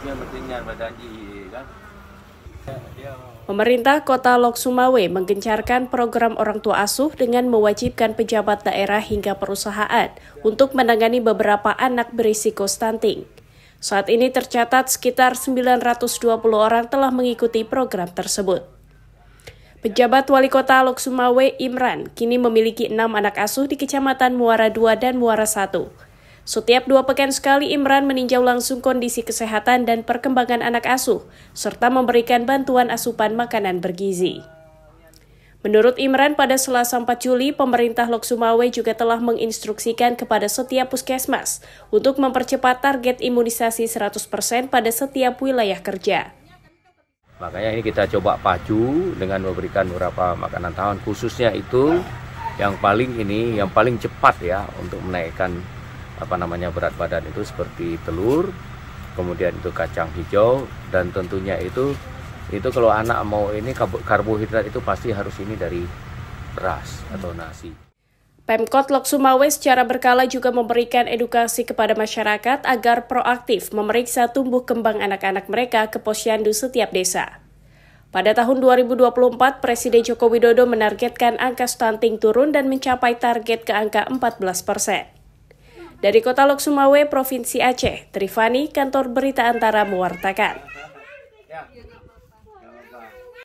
Yang pentingnya berjanji kan. Pemerintah Kota Lok Sumawe menggencarkan program orang tua asuh dengan mewajibkan pejabat daerah hingga perusahaan untuk menangani beberapa anak berisiko stunting. Saat ini tercatat sekitar 920 orang telah mengikuti program tersebut. Pejabat Wali Kota Lok Sumawe Imran kini memiliki 6 anak asuh di Kecamatan Muara II dan Muara I. Setiap 2 pekan sekali Imran meninjau langsung kondisi kesehatan dan perkembangan anak asuh, serta memberikan bantuan asupan makanan bergizi. Menurut Imran, pada Selasa 4 Juli, pemerintah Lok Sumawe juga telah menginstruksikan kepada setiap puskesmas untuk mempercepat target imunisasi 100% pada setiap wilayah kerja. Makanya ini kita coba pacu dengan memberikan beberapa makanan tahan, khususnya itu yang paling cepat ya untuk menaikkan berat badan itu seperti telur, kemudian itu kacang hijau, dan tentunya itu kalau anak mau ini karbohidrat itu pasti harus ini dari beras atau nasi. Pemkot Lok Sumawe secara berkala juga memberikan edukasi kepada masyarakat agar proaktif memeriksa tumbuh kembang anak-anak mereka ke posyandu setiap desa. Pada tahun 2024, Presiden Joko Widodo menargetkan angka stunting turun dan mencapai target ke angka 14%. Dari Kota Lok Sumawe, Provinsi Aceh, Trifani, Kantor Berita Antara mewartakan.